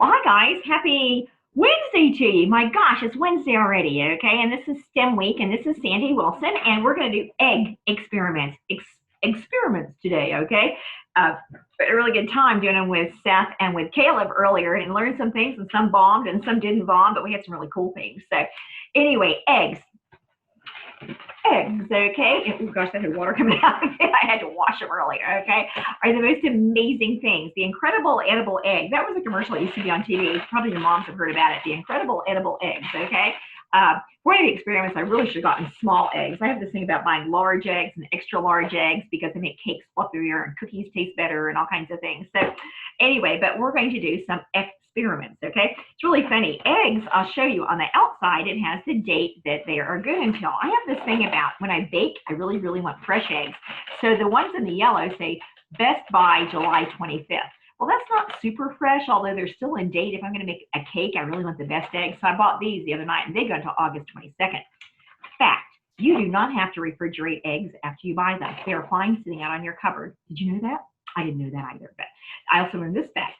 Well, hi guys, happy Wednesday to you. My gosh, it's Wednesday already, okay? And this is STEM week, and this is Sandy Wilson, and we're going to do egg experiments today, okay? A really good time doing them with Seth and with Caleb earlier, and learned some things, and some bombed, and some didn't bomb, but we had some really cool things. So, anyway, eggs, okay? Oh gosh, I had water coming out. I had to wash them earlier, okay? Are the most amazing things. The incredible edible egg. That was a commercial that used to be on TV. Probably your moms have heard about it. The incredible edible eggs, okay? For any experiments, I really should have gotten small eggs. I have this thing about buying large eggs and extra large eggs because they make cakes fluffier and cookies taste better and all kinds of things. So anyway, but we're going to do some experiments, okay? It's really funny. Eggs, I'll show you on the outside, it has the date that they are good until. I have this thing about when I bake, I really, really want fresh eggs. So the ones in the yellow say best by July 25th. Well, that's not super fresh, although they're still in date. If I'm going to make a cake, I really want the best eggs. So I bought these the other night, and they go until August 22nd. Fact, you do not have to refrigerate eggs after you buy them. They are fine sitting out on your cupboard. Did you know that? I didn't know that either, but I also learned this fact.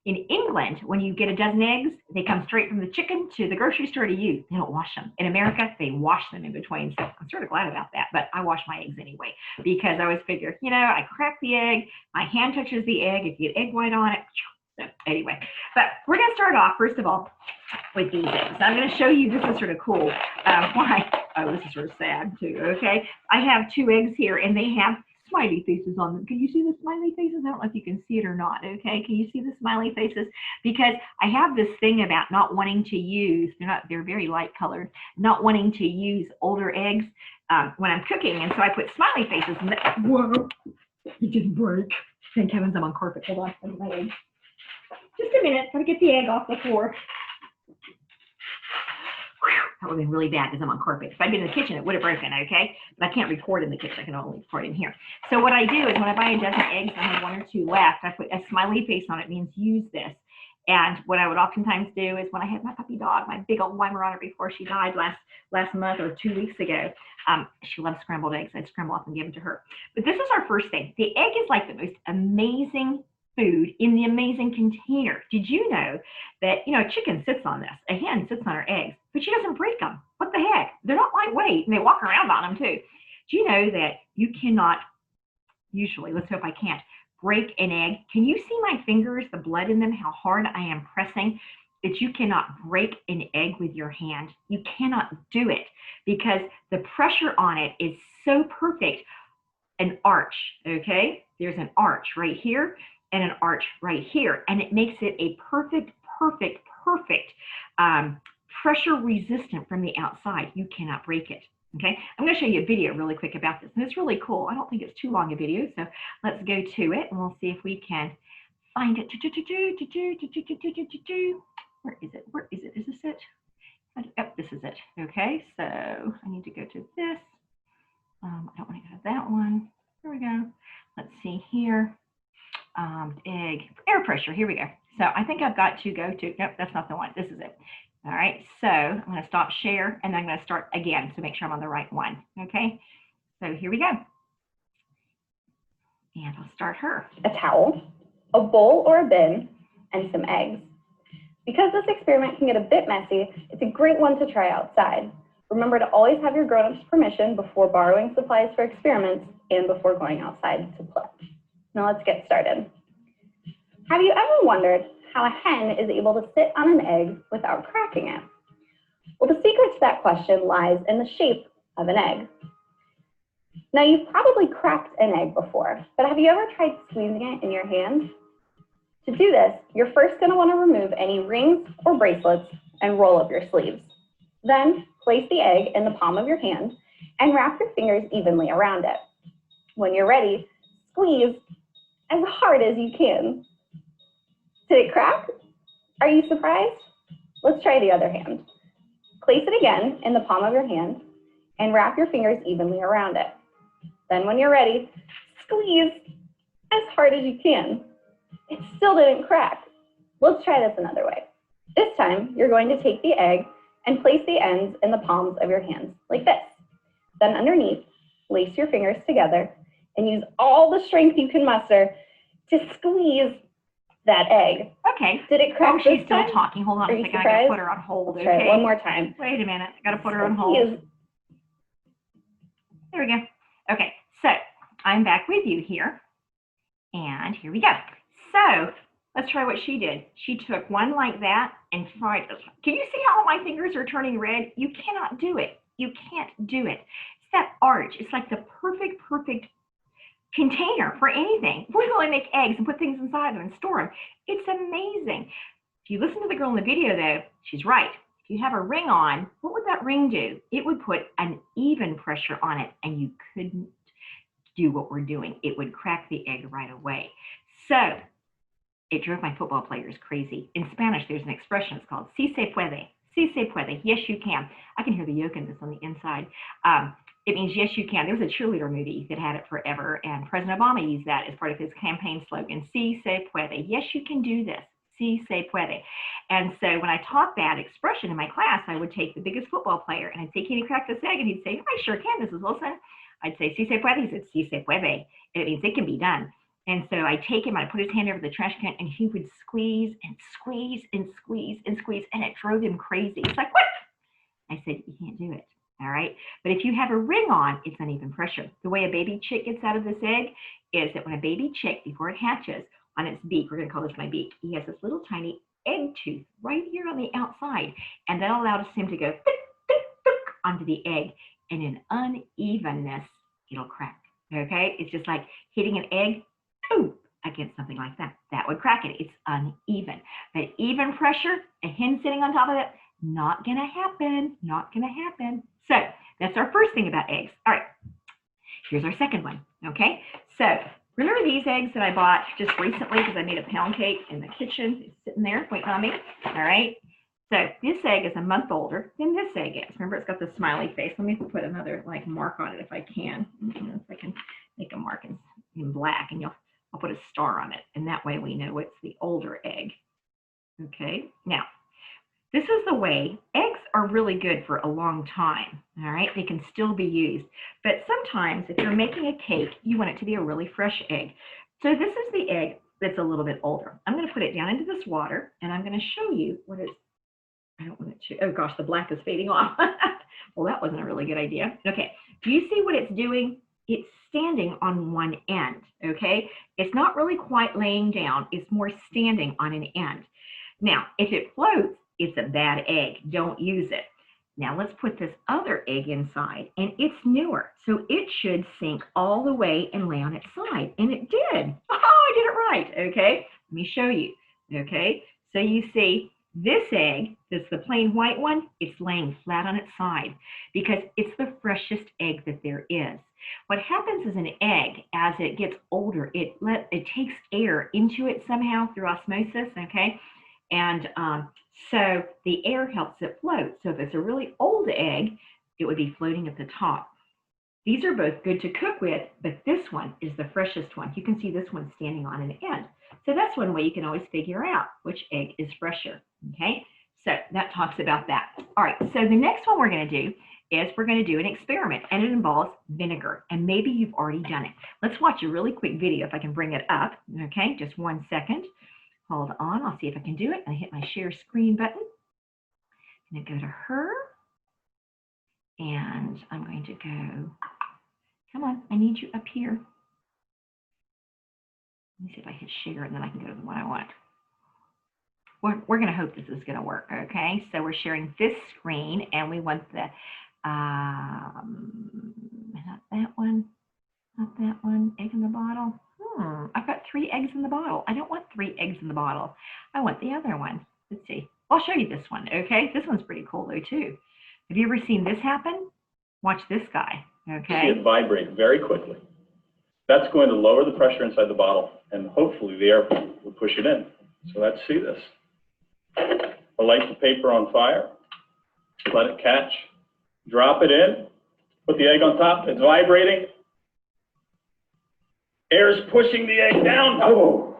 In England, when you get a dozen eggs, they come straight from the chicken to the grocery store to you. They don't wash them. In America, they wash them in between. So I'm sort of glad about that, but I wash my eggs anyway because I always figure, I crack the egg, my hand touches the egg, if you get egg white on it. So anyway, but we're going to start off, first of all, with these eggs. I'm going to show you, this is sort of cool. This is sort of sad too, okay? I have 2 eggs here, and they have smiley faces on them. Can you see the smiley faces? I don't know if you can see it or not, okay? Can you see the smiley faces? Because I have this thing about not wanting to use, they're very light colored, not wanting to use older eggs when I'm cooking, and so I put smiley faces. Whoa, it didn't break. Thank heavens I'm on carpet. Hold on, look at my egg. Just a minute, gotta get the egg off the floor. That would have been really bad because I'm on carpet. If I'd been in the kitchen, it would have broken, okay? But I can't record in the kitchen. I can only record in here. So what I do is when I buy a dozen eggs and I have 1 or 2 left, I put a smiley face on it. It means use this. And what I would oftentimes do is when I had my puppy dog, my big old Weimaraner before she died last month or 2 weeks ago, she loves scrambled eggs. I'd scramble up and give them to her. But this is our first thing. The egg is like the most amazing food in the amazing container. Did you know that, a chicken sits on this, a hen sits on her eggs, but she doesn't break them? What the heck? They're not lightweight, and they walk around on them too. Do you know that you cannot, usually, let's hope I can't, break an egg? Can you see my fingers, the blood in them, how hard I am pressing? That you cannot break an egg with your hand. You cannot do it because the pressure on it is so perfect. An arch, okay? There's an arch right here and an arch right here, and it makes it a perfect pressure resistant from the outside. You cannot break it, okay? I'm going to show you a video really quick about this, and it's really cool. I don't think it's too long a video, so let's go to it, and we'll see if we can find it. Where is it? Is this it? Oh, this is it. Okay, so I need to go to this. I don't want to go to that one. Here we go. Let's see here. Egg, air pressure, here we go. So I think I've got to go to, nope, that's not the one, this is it. All right, so I'm going to stop share, and then I'm going to start again to make sure I'm on the right one, okay? So here we go. And I'll start her. A towel, a bowl or a bin, and some eggs. Because this experiment can get a bit messy, it's a great one to try outside. Remember to always have your grown-ups' permission before borrowing supplies for experiments and before going outside to play. Now let's get started. Have you ever wondered how a hen is able to sit on an egg without cracking it? Well, the secret to that question lies in the shape of an egg. Now, you've probably cracked an egg before, but have you ever tried squeezing it in your hand? To do this, you're first going to want to remove any rings or bracelets and roll up your sleeves. Then, place the egg in the palm of your hand and wrap your fingers evenly around it. When you're ready, squeeze as hard as you can. Did it crack? Are you surprised? Let's try the other hand. Place it again in the palm of your hand and wrap your fingers evenly around it. Then when you're ready, squeeze as hard as you can. It still didn't crack. Let's try this another way. This time, you're going to take the egg and place the ends in the palms of your hands like this. Then underneath, lace your fingers together and use all the strength you can muster to squeeze that egg. Okay. Did it crack Oh, she's this still time? talking. Hold on Are a you second. I gotta surprised? put her on hold. Let's try it Okay. one more time. Wait a minute. I gotta put her on hold. There we go. Okay. So I'm back with you here. And here we go. So let's try what she did. She took one like that and fried it. Can you see how my fingers are turning red? You cannot do it. You can't do it. It's that arch. It's like the perfect container for anything. If we really make eggs and put things inside them and store them, it's amazing. If you listen to the girl in the video though, she's right. If you have a ring on, what would that ring do? It would put an even pressure on it and you couldn't do what we're doing. It would crack the egg right away. So it drove my football players crazy. In Spanish, there's an expression, it's called si se puede. Si se puede. Yes, you can. I can hear the yolk in this on the inside. It means yes, you can. There was a cheerleader movie that had it forever, and President Obama used that as part of his campaign slogan, si se puede. Yes, you can do this. Si se puede. And so when I taught that expression in my class, I would take the biggest football player, and I'd say, can you crack this egg? And he'd say, I sure can, Mrs. Wilson. I'd say, si se puede. He said, si se puede. And it means it can be done. And so I take him, I put his hand over the trash can, and he would squeeze and squeeze and squeeze and squeeze, and it drove him crazy. It's like, what? I said, you can't do it. All right. But if you have a ring on, it's uneven pressure. The way a baby chick gets out of this egg is that when a baby chick, before it hatches, on its beak, we're going to call this my beak, he has this little tiny egg tooth right here on the outside. And that allows him to go tick, tick, tick, onto the egg. And in unevenness, it'll crack. Okay. It's just like hitting an egg, boom, against something like that. That would crack it. It's uneven. But even pressure, a hen sitting on top of it, not going to happen. Not going to happen. So that's our first thing about eggs. All right, here's our second one, okay? So remember these eggs that I bought just recently because I made a pound cake in the kitchen? It's sitting there waiting on me, all right? So this egg is a month older than this egg is. Remember, it's got the smiley face. Let me put another like mark on it if I can. If I can make a mark in black, and I'll put a star on it, and that way we know it's the older egg, okay? Now, this is the way eggs are really good for a long time, all right? They can still be used. But sometimes if you're making a cake, you want it to be a really fresh egg. So this is the egg that's a little bit older. I'm going to put it down into this water, and I'm going to show you what it's, I don't want it to, oh gosh, the black is fading off. Well, that wasn't a really good idea. Okay, do you see what it's doing? It's standing on one end, okay? It's not really quite laying down. It's more standing on an end. Now, if it floats, it's a bad egg. Don't use it. Now let's put this other egg inside, and it's newer, so it should sink all the way and lay on its side, and it did. Oh, I did it right, okay? Let me show you, okay? So you see this egg, that's the plain white one, it's laying flat on its side because it's the freshest egg that there is. What happens is an egg, as it gets older, it takes air into it somehow through osmosis, okay? And so the air helps it float. So if it's a really old egg, it would be floating at the top. These are both good to cook with, but this one is the freshest one. You can see this one standing on an end. So that's one way you can always figure out which egg is fresher, okay? So that talks about that. All right, so the next one we're going to do is we're going to do an experiment, and it involves vinegar, and maybe you've already done it. Let's watch a really quick video if I can bring it up, okay? Just 1 second. Hold on, I'll see if I can do it. I hit my share screen button. I'm going to go to her, and I'm going to go, come on, I need you up here. Let me see if I hit share, and then I can go to the one I want. We're going to hope this is going to work, okay? So we're sharing this screen, and we want the, not that one, egg in the bottle. I've got 3 eggs in the bottle. I don't want 3 eggs in the bottle. I want the other one. Let's see. I'll show you this one, okay? This one's pretty cool, though, too. Have you ever seen this happen? Watch this guy, okay? See it vibrate very quickly. That's going to lower the pressure inside the bottle, and hopefully the air will push it in. So let's see this. I'll light the paper on fire, let it catch, drop it in, put the egg on top, it's vibrating. Air is pushing the egg down. Oh,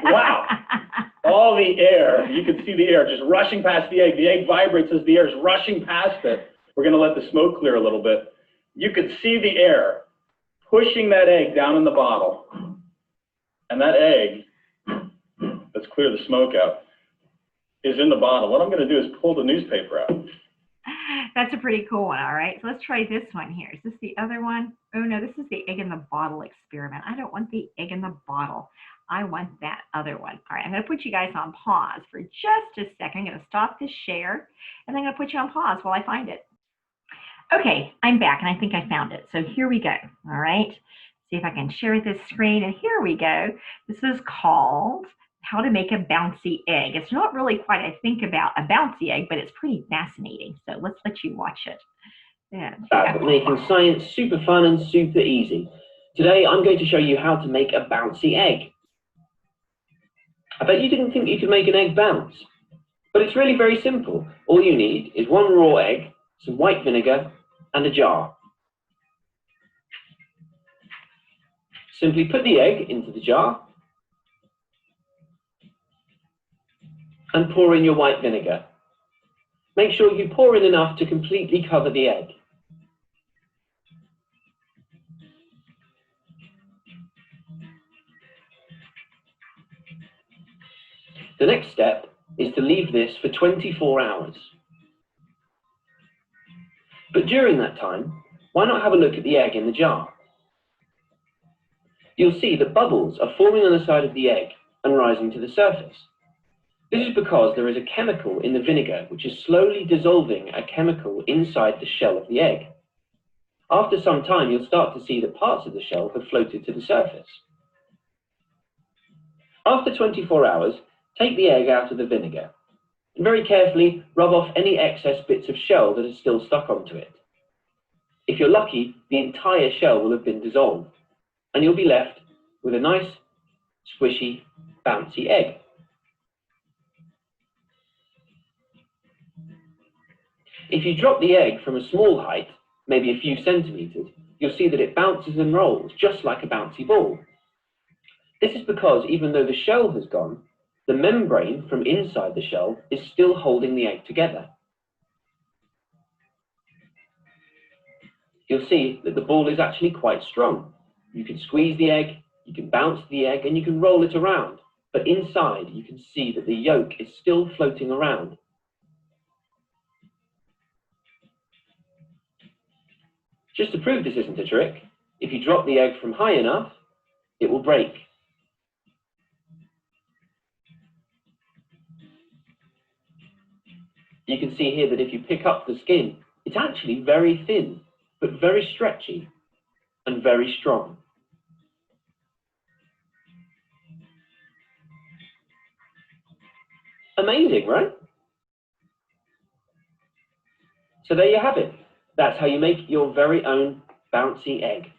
wow. All the air, you can see the air just rushing past the egg. The egg vibrates as the air is rushing past it. We're going to let the smoke clear a little bit. You could see the air pushing that egg down in the bottle. And that egg that's clear the smoke out, is in the bottle. What I'm going to do is pull the newspaper out. That's a pretty cool one. All right, so let's try this one here. Is this the other one? Oh no, this is the egg in the bottle experiment. I don't want the egg in the bottle. I want that other one. All right, I'm going to put you guys on pause for just a second. I'm going to stop this share, and I'm going to put you on pause while I find it. Okay, I'm back, and I think I found it. So here we go. All right, see if I can share this screen, and here we go. This is called How to Make a Bouncy Egg. It's not really quite, I think, about a bouncy egg, but it's pretty fascinating. So let's let you watch it. Making science super fun and super easy. Today, I'm going to show you how to make a bouncy egg. I bet you didn't think you could make an egg bounce, but it's really very simple. All you need is one raw egg, some white vinegar, and a jar. Simply put the egg into the jar and pour in your white vinegar. Make sure you pour in enough to completely cover the egg. The next step is to leave this for 24 hours. But during that time, why not have a look at the egg in the jar? You'll see that bubbles are forming on the side of the egg and rising to the surface. This is because there is a chemical in the vinegar which is slowly dissolving a chemical inside the shell of the egg. After some time, you'll start to see that parts of the shell have floated to the surface. After 24 hours, take the egg out of the vinegar and very carefully rub off any excess bits of shell that are still stuck onto it. If you're lucky, the entire shell will have been dissolved, and you'll be left with a nice, squishy, bouncy egg. If you drop the egg from a small height, maybe a few centimeters, you'll see that it bounces and rolls just like a bouncy ball. This is because even though the shell has gone, the membrane from inside the shell is still holding the egg together. You'll see that the ball is actually quite strong. You can squeeze the egg, you can bounce the egg, and you can roll it around. But inside, you can see that the yolk is still floating around. Just to prove this isn't a trick, if you drop the egg from high enough, it will break. You can see here that if you pick up the skin, it's actually very thin, but very stretchy and very strong. Amazing, right? So there you have it. That's how you make your very own bouncy egg.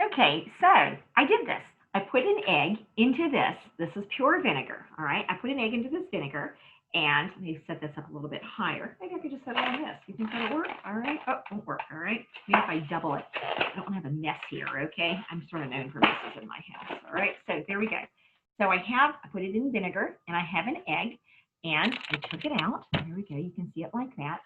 Okay, so I did this. I put an egg into this. This is pure vinegar, all right? I put an egg into this vinegar, and let me set this up a little bit higher. Maybe I could just set it on this. You think that'll work? All right. Oh, it won't work, all right? Maybe if I double it. I don't want to have a mess here, okay? I'm sort of known for messes in my house, all right? So there we go. So I put it in vinegar, and I have an egg, and I took it out. There we go. You can see it like that.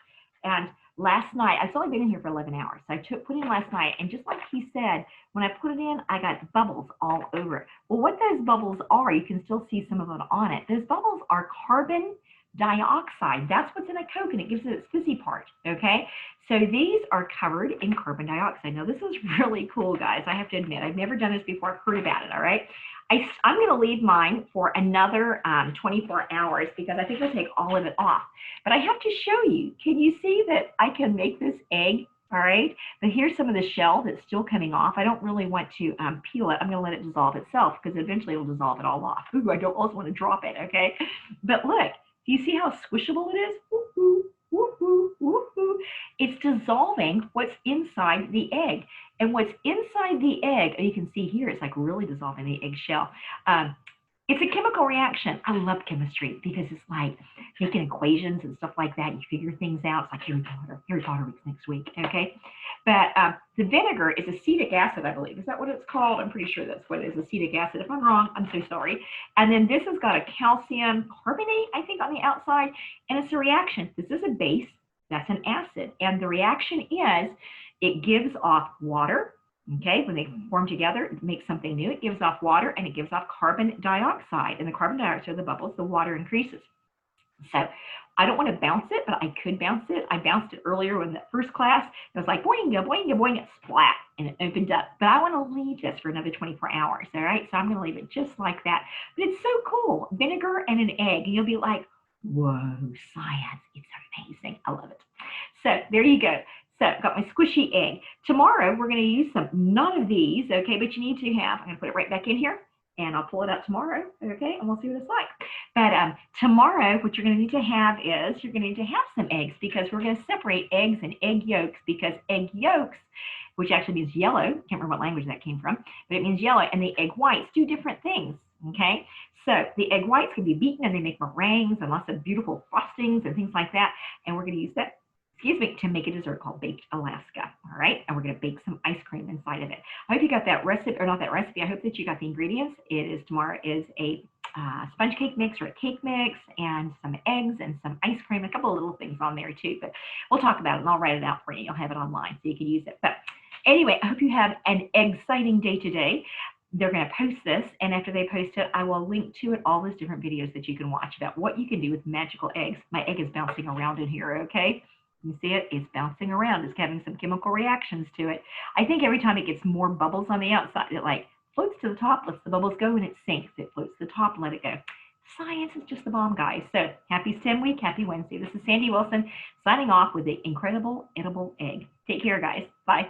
And last night, I've only been in here for 11 hours. So I put in last night, and just like he said, when I put it in, I got bubbles all over it. Well, what those bubbles are, you can still see some of it on it. Those bubbles are carbon dioxide. That's what's in a Coke, and it gives it its fizzy part, okay? So these are covered in carbon dioxide. Now, this is really cool, guys. I have to admit, I've never done this before. I've heard about it, all right? I'm going to leave mine for another 24 hours because I think I'll take all of it off. But I have to show you. Can you see that I can make this egg? All right. But here's some of the shell that's still coming off. I don't really want to peel it. I'm going to let it dissolve itself because eventually it'll dissolve it all off. Ooh, I don't also want to drop it. Okay. But look, do you see how squishable it is? Woo-hoo, woo-hoo, woo-hoo. It's dissolving what's inside the egg. And what's inside the egg, you can see here, it's like really dissolving the eggshell. It's a chemical reaction. I love chemistry because it's like making equations and stuff like that. You figure things out. It's like Harry Potter weeks next week, okay? But the vinegar is acetic acid, I believe. Is that what it's called? I'm pretty sure that's what it is, acetic acid. If I'm wrong, I'm so sorry. And then this has got a calcium carbonate, I think, on the outside, and it's a reaction. This is a base. That's an acid. And the reaction is it gives off water, Okay, when they form together, it makes something new. It gives off water and it gives off carbon dioxide. And the carbon dioxide are the bubbles, the water increases. So I don't want to bounce it, but I could bounce it. I bounced it earlier in the first class. It was like boinga, boinga, boinga, splat, and it opened up. But I want to leave this for another 24 hours, all right? So I'm going to leave it just like that. But it's so cool. Vinegar and an egg. And you'll be like, whoa, science. It's amazing. I love it. So there you go. So I've got my squishy egg. Tomorrow, we're going to use none of these, okay? But you need to have, I'm going to put it right back in here, and I'll pull it out tomorrow, okay? And we'll see what it's like. But tomorrow, what you're going to need to have is, you're going to need to have some eggs, because we're going to separate eggs and egg yolks, because egg yolks, which actually means yellow, can't remember what language that came from, but it means yellow, and the egg whites do different things, okay? So the egg whites can be beaten, and they make meringues and lots of beautiful frostings and things like that, and we're going to use that, to make a dessert called Baked Alaska, all right? And we're going to bake some ice cream inside of it. I hope you got that recipe, or not that recipe, I hope that you got the ingredients. Tomorrow is a sponge cake mix or a cake mix, and some eggs and some ice cream, a couple of little things on there too, but we'll talk about it and I'll write it out for you. You'll have it online so you can use it. But anyway, I hope you have an exciting day today. They're going to post this, and after they post it, I will link to it, all those different videos that you can watch about what you can do with magical eggs. My egg is bouncing around in here, okay? You see it? It's bouncing around. It's having some chemical reactions to it. I think every time it gets more bubbles on the outside, it like floats to the top, lets the bubbles go, and it sinks. It floats to the top, let it go. Science is just the bomb, guys. So happy STEM week. Happy Wednesday. This is Sandy Wilson signing off with the incredible edible egg. Take care, guys. Bye.